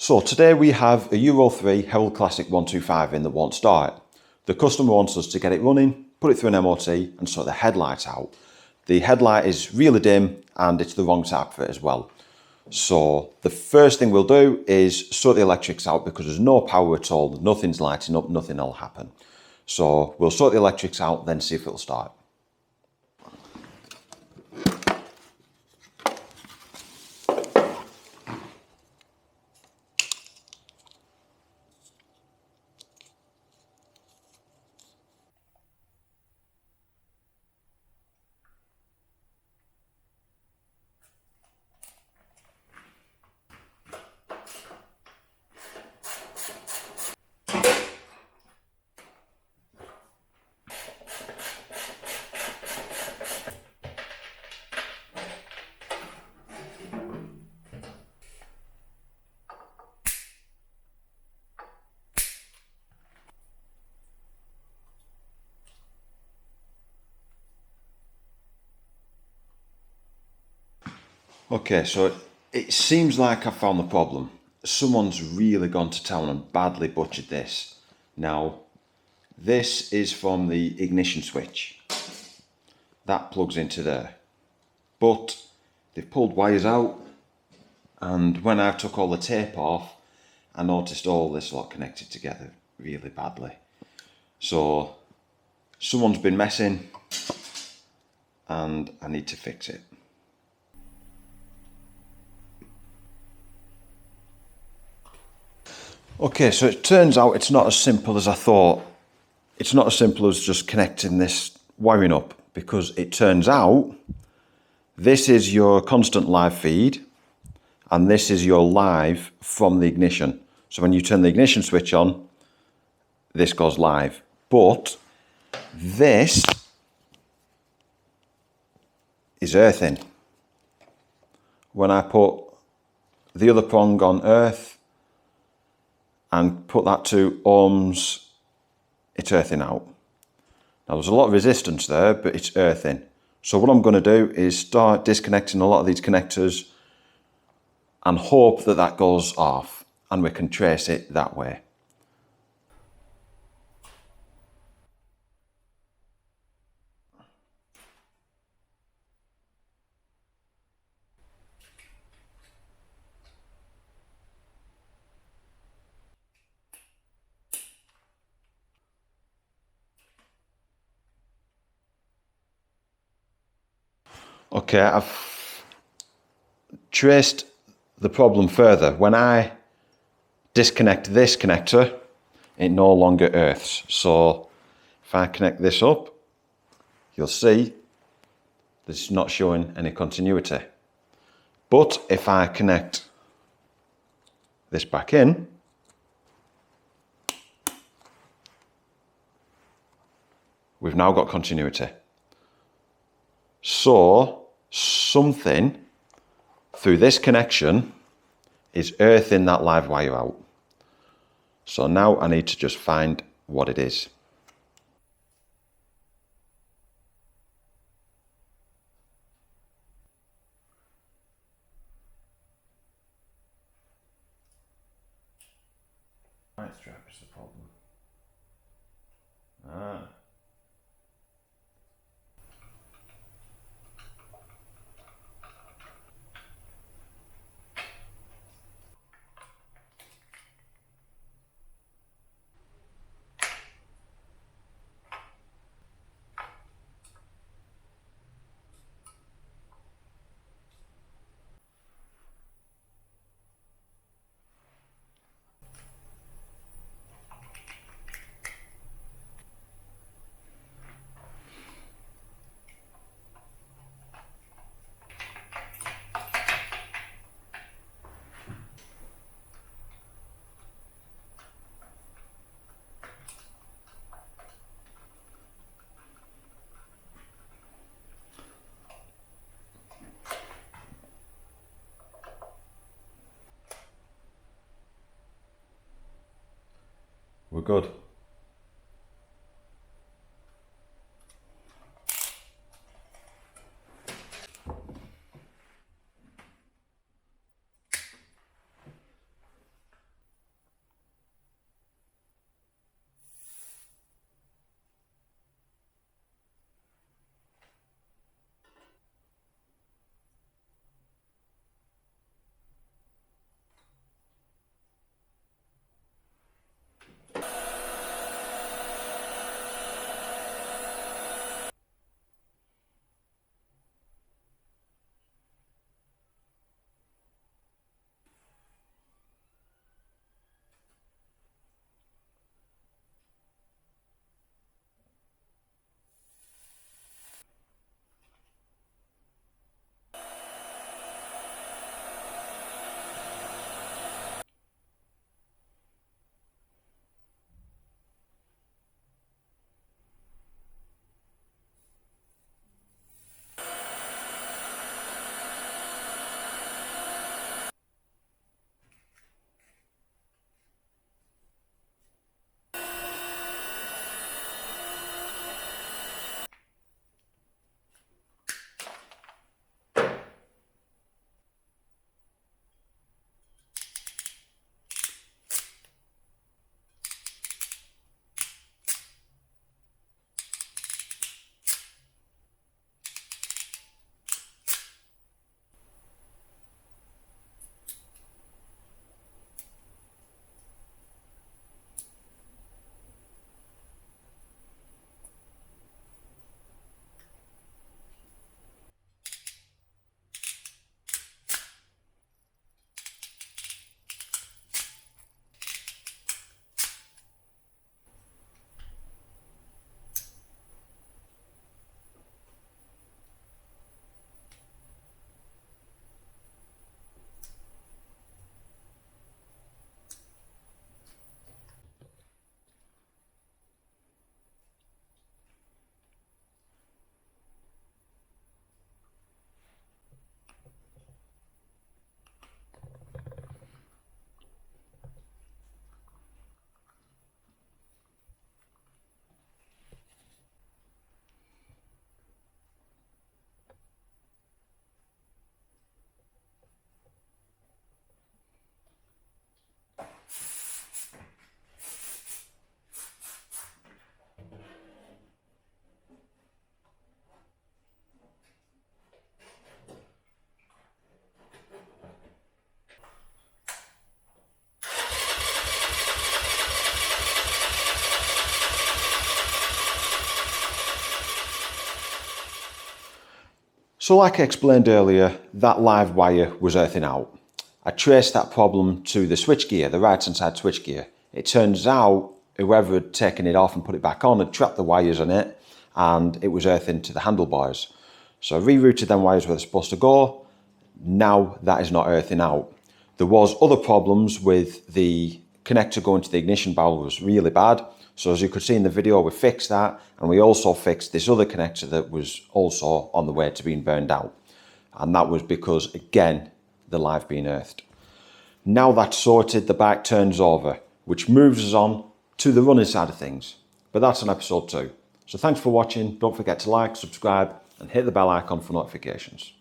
So today we have a Euro 3 Herald Classic 125 in that won't start. The customer wants us to get it running, put it through an MOT and sort the headlight out. The headlight is really dim and it's the wrong type for it as well. So the first thing we'll do is sort the electrics out because there's no power at all, nothing's lighting up, nothing will happen. So we'll sort the electrics out, then see if it'll start. Okay, so it seems like I found the problem. Someone's really gone to town and badly butchered this. Now, this is from the ignition switch. That plugs into there. But they've pulled wires out, and when I took all the tape off, I noticed all this lot connected together really badly. So, someone's been messing, and I need to fix it. Okay, so it turns out it's not as simple as I thought. It's not as simple as just connecting this wiring up, because it turns out this is your constant live feed and this is your live from the ignition. So when you turn the ignition switch on, this goes live. But this is earthing. When I put the other prong on earth and put that to ohms, it's earthing out. Now there's a lot of resistance there, but it's earthing. So what I'm going to do is start disconnecting a lot of these connectors and hope that that goes off and we can trace it that way. Okay, I've traced the problem further. When I disconnect this connector, it no longer earths. So if I connect this up, you'll see that it's not showing any continuity. But if I connect this back in, we've now got continuity. So something through this connection is earthing that live wire out. So now I need to just find what it is. Right strap is the problem. We're good. So like I explained earlier, that live wire was earthing out. I traced that problem to the switchgear, the right hand side switchgear. It turns out whoever had taken it off and put it back on had trapped the wires on it, and it was earthing to the handlebars. So I rerouted them wires where they're supposed to go. Now that is not earthing out. There was other problems with the connector going to the ignition valve was really bad. So as you could see in the video, we fixed that, and we also fixed this other connector that was also on the way to being burned out. And that was because, again, the live being earthed. Now that's sorted, the bike turns over, which moves us on to the running side of things. But that's on episode 2. So thanks for watching. Don't forget to like, subscribe, and hit the bell icon for notifications.